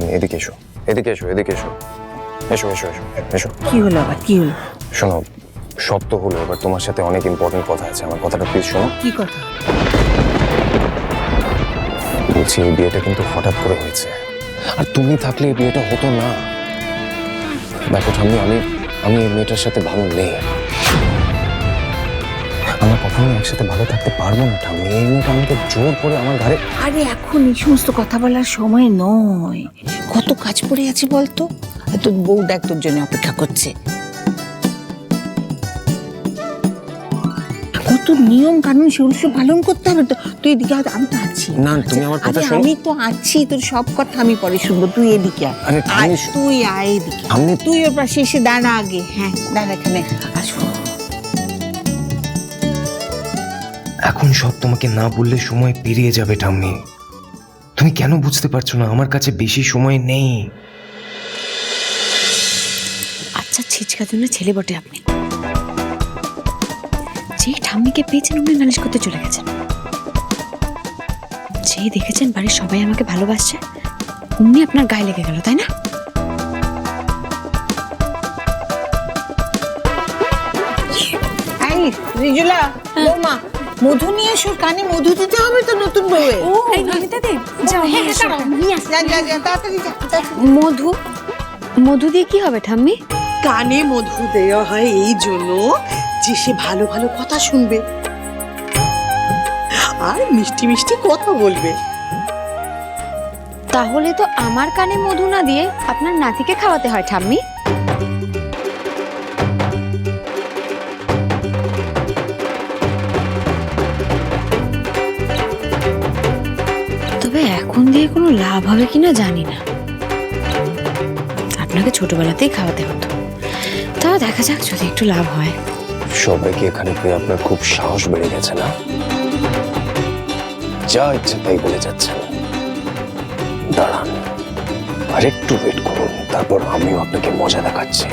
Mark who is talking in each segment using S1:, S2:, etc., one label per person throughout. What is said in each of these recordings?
S1: ঠাম্মি, এদিকে এসো, এদিকে এসো, এদিকে এসো, এসো এসো এসো এসো।
S2: কি হলো আবার, কি হলো?
S1: শোনো, সব তো হলো, এবার তোমার সাথে অনেক ইম্পর্টেন্ট কথা আছে, আমার কথাটা প্লিজ শোনো।
S2: কি কথা?
S1: বলছি এই বিয়েটা কিন্তু হঠাৎ করে হয়েছে, আর তুমি থাকলে এই বিয়েটা হতো না। দেখো ঠাম্মি, আমি এই মেয়েটার সাথে ভালো নেই, আমরা কখনো একসাথে ভালো থাকতে পারবো না ঠাম্মি। এই মেয়েটা আমাকে জোর করে আমার ঘরে।
S2: আরে এখন এই সমস্ত কথা বলার সময় নয়, কত কাজ পড়ে আছে বলতো। তোর বউ দেখ তোর জন্য অপেক্ষা করছে, কত নিয়ম কানুন সেগুলো সব পালন করতে হবে তো। তুই এদিকে আয়, আমি তো আছি।
S1: না তুমি আমার কথা
S2: আরে
S1: শোনো।
S2: আমি তো আছি, তোর সব কথা আমি পরে শুনবো, তুই এদিকে আয়।
S1: আরে
S2: আয়,
S1: ঠাম্মি,
S2: তুই আয় এদিকে।
S1: ঠাম্মি,
S2: তুই ওর পাশে এসে দাঁড়া আগে। হ্যাঁ দাঁড়া এখানে, আসো।
S3: এখন সব তোমাকে না বললে সময় পেরিয়ে যাবে ঠাম্মি। তুমি কেন বুঝতে পারছো না? আমার কাছে বেশি সময় নেই।
S4: আচ্ছা ছিচকা জন্য ছেলে বটে আপনি, যে ঠাম্মিকে পেয়েছেন অমনি নালিশ করতে চলে গেছেন। যেই দেখেছেন বাড়ির সবাই আমাকে ভালোবাসছে অমনি আপনার গায়ে লেগে গেল, তাই না?
S2: এই রিজুলা, বৌমা মধু নিয়ে এসো, কানে মধু দিতে হবে তো নতুন বউয়ে।
S4: এই নমিতা দে, যাও নিয়ে এসো।
S2: যা যা যা, তাড়াতাড়ি যা, তাড়াতাড়ি।
S4: মধু, মধু দিয়ে কি হবে ঠাম্মি?
S5: কানে মধু দেওয়া হয় এই জন্য যে সে ভালো ভালো কথা শুনবে আর মিষ্টি মিষ্টি কথা বলবে।
S4: তাহলে তো আমার কানে মধু না দিয়ে আপনার নাতিকে খাওয়াতে হয় ঠাম্মি। তবে এখন দিয়ে কোনো লাভ হবে কিনা জানি না, আপনাকে ছোটবেলাতেই খাওয়াতে হতো। তাও দেখা যাক যদি একটু লাভ হয়।
S1: সবাইকে এখানে পেয়ে আপনার খুব সাহস বেড়ে গেছে না? যা ইচ্ছে তাই বলে যাচ্ছেন। দাঁড়ান, আর একটু ওয়েট করুন, তারপর আমিও আপনাকে মজা দেখাচ্ছি।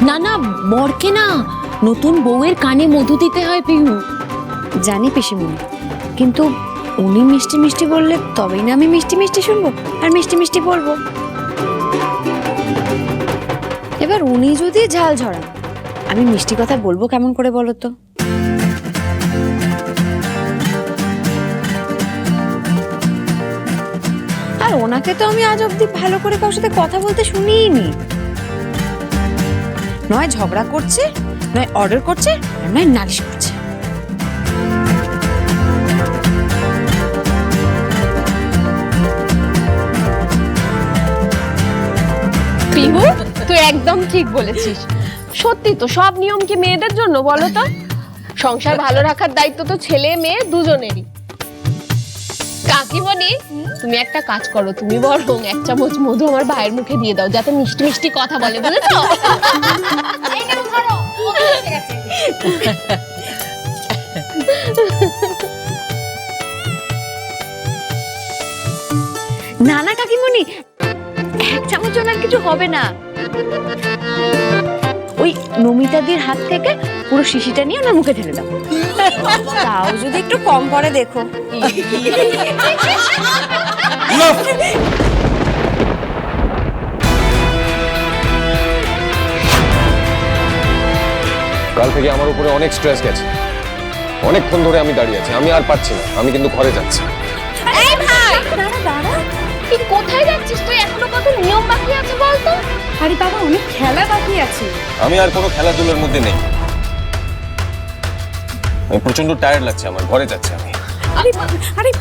S6: না না, বরকে না, নতুন বউয়ের কানে মধু দিতে হয় পিহু।
S4: জানি পিসিমণি, কিন্তু উনি মিষ্টি মিষ্টি বললে তবেই না আমি মিষ্টি মিষ্টি শুনবো আর মিষ্টি মিষ্টি বলবো। এবার উনি যদি ঝাল ঝরান, আমি মিষ্টি কথা বলবো কেমন করে বলো তো? আর ওনাকে তো আমি আজ অব্দি ভালো করে কারোর সাথে কথা বলতে শুনিনি। নয় ঝগড়া করছে, নয় অর্ডার করছে, আর নয় নালিশ করছে।
S6: পিহু, তুই একদম ঠিক বলেছিস। সত্যি তো, সব নিয়ম কি মেয়েদের জন্য বলো তো? সংসার ভালো রাখার দায়িত্ব তো ছেলে মেয়ে দুজনেরই। কাকিমণি, তুমি একটা কাজ করো, তুমি বরং 1 চামচ মধু আমার ভাইয়ের মুখে দিয়ে দাও, যাতে মিষ্টি মিষ্টি কথা বলে, বুঝেছো?
S4: না না কাকিমণি, 1 চামচ ওনার কিছু হবে না। ওই নমিতাদির হাত থেকে পুরো শিশিটা নিয়ে ওনার মুখে ঢেলে দাও। তাও যদি একটু কম করে দেখো।
S1: কাল থেকে আমার উপরে অনেক স্ট্রেস গেছে, অনেকক্ষণ ধরে আমি দাঁড়িয়ে আছি, আমি আর পারছি না, আমি কিন্তু ঘরে যাচ্ছি।
S6: এই ভাই, দাঁড়া দাঁড়া, তুই কোথায় যাচ্ছিস? তুই এখনো কত নিয়ম বাকি আছে বলতো?
S4: আরে বাবা, অনেক খেলা বাকি আছে।
S1: আমি আর কোনো খেলাধুলার মধ্যে নেই, আমি প্রচন্ড টায়ার্ড লাগছে, আমার ঘরে যাচ্ছি আমি।
S4: আরে আরে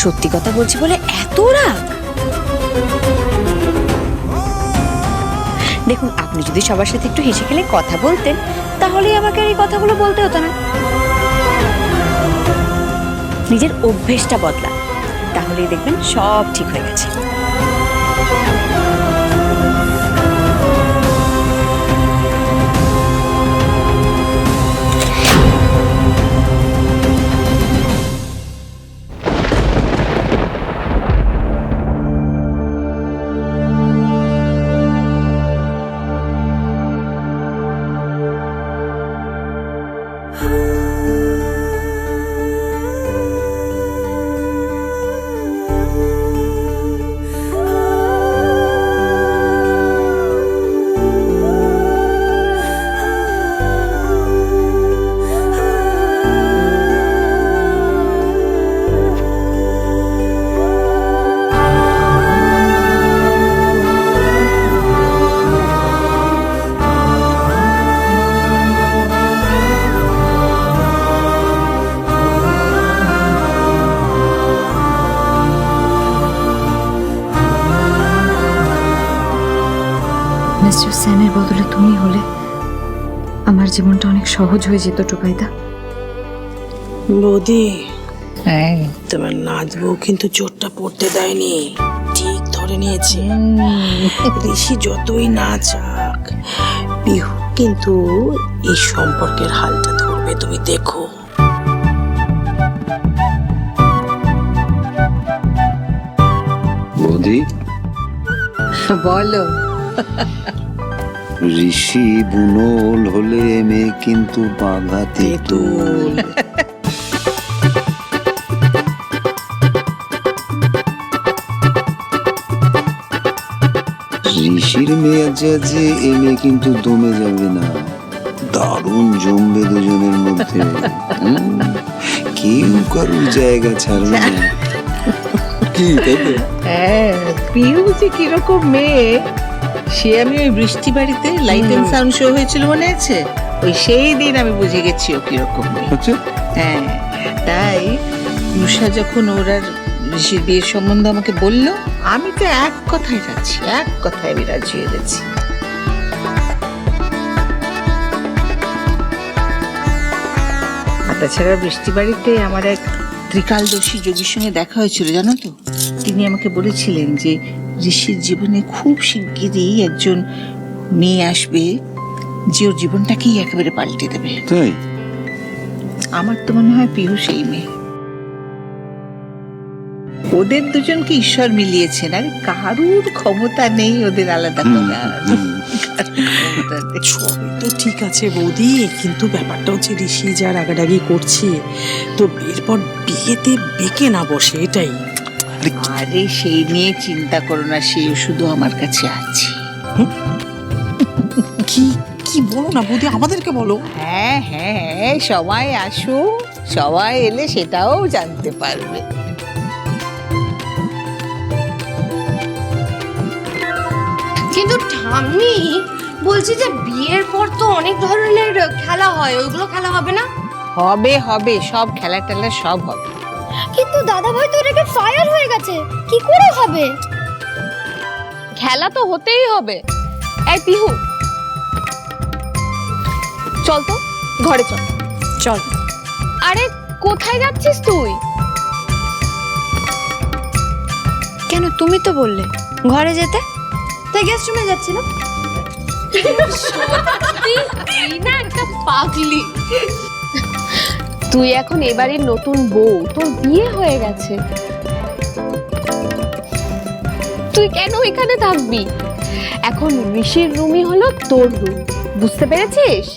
S4: সত্যি কথা বলছি বলে এত রাগ? দেখুন, আপনি যদি সবার সাথে একটু হেসে খেলে কথা বলতেন, তাহলেই আমাকে আর এই কথাগুলো বলতে হতো না। নিজের অভ্যেসটা বদলা, তাহলেই দেখবেন সব ঠিক হয়ে গেছে।
S7: মিস্টার সেনের বদলে তুমি হলে আমার জীবনটা অনেক সহজ হয়ে যেত টুকাইদা।
S5: বৌদি,
S2: হ্যাঁ,
S5: তোমার নাচ বউ কিন্তু জোরটা পড়তে দেয়নি, ঠিক ধরে নিয়েছে। ঋষি যতই না চাক, পিহু কিন্তু এই সম্পর্কের হালটা ধরবে, তুমি দেখো।
S8: বৌদি,
S2: বলো।
S8: ঋষি বুনোল হলে মেয়ে কিন্তু বাঘা তেঁতুল। ঋষির মেজাজে এ মেয়ে কিন্তু দমে যাবে না, দারুণ জমবে দুজনের মধ্যে। কেউ কারুর জায়গা ছাড়বে না। কি তাই তো?
S2: হ্যাঁ, পিহু যে কিরকম মেয়ে, সে আমি ওই বৃষ্টি বাড়িতে লাইট এন্ড সাউন্ড শো হয়েছিল মনে আছে, ওই সেই দিন আমি বুঝে গেছি ও কিরকম মেয়ে।
S8: আচ্ছা,
S2: হ্যাঁ, তাই উষা যখন ওর আর ঋষির বিয়ের সম্বন্ধ আমাকে বললো, আমি তো এক কথায় আমি রাজি হয়ে গেছি। আর তাছাড়া বৃষ্টি বাড়িতে আমার এক ত্রিকালদর্শী যোগীর সঙ্গে দেখা হয়েছিল, জানো তো। তিনি আমাকে বলেছিলেন যে ঋষির জীবনে খুব শিগগিরই একজন মেয়ে আসবে যে ওর জীবনটাকেই একেবারে পাল্টে দেবে।
S8: তাই?
S2: আমার তো মনে হয় পিহু সেই মেয়ে। ওদের দুজনকে ঈশ্বর মিলিয়েছেন, আর কারুর ক্ষমতা নেই ওদের আলাদা করার।
S5: সবই তো ঠিক আছে বৌদি, কিন্তু ব্যাপারটা হচ্ছে ঋষি যা রাগারাগি করছে, তো এরপর বিয়েতে বেঁকে না বসে, এটাই।
S2: আরে সেই নিয়ে চিন্তা করো না, সে শুধু আমার কাছে আছে।
S5: কি কি বলো না বৌদি, আমাদেরকে বলো।
S2: হ্যাঁ হ্যাঁ হ্যাঁ, সবাই আসো, সবাই এলে সেটাও জানতে পারবে।
S6: কিন্তু ঠাম্মি বলছি যে বিয়ের পর তো অনেক ধরনের খেলা হয়, ওইগুলো খেলা হবে না?
S2: হবে হবে, সব খেলা টেলা সব হবে।
S4: কিন্তু দাদা ভাই তো এটাকে ফায়ার হয়ে গেছে, কি করে হবে?
S6: খেলা তো হতেই হবে। এই পিহু, চল তো ঘরে চল।
S4: চল।
S6: আরে কোথায় যাচ্ছিস তুই?
S4: কেন, তুমি তো বললে ঘরে যেতে, তাই গেস্ট রুমে যাচ্ছিলাম।
S6: তুই না একটা পাগলি। তুই এখন এবারের নতুন বউ, তোর বিয়ে হয়ে গেছে, তুই কেন এখানে থাকবি? এখন ঋষির রুমই হলো তোর রুম, বুঝতে পেরেছিস?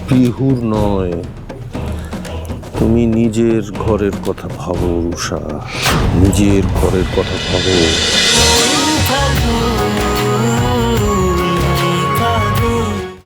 S9: পিহুর নয়, তুমি নিজের ঘরের কথা ভাবো রুষা, নিজের ঘরের কথা ভাবো।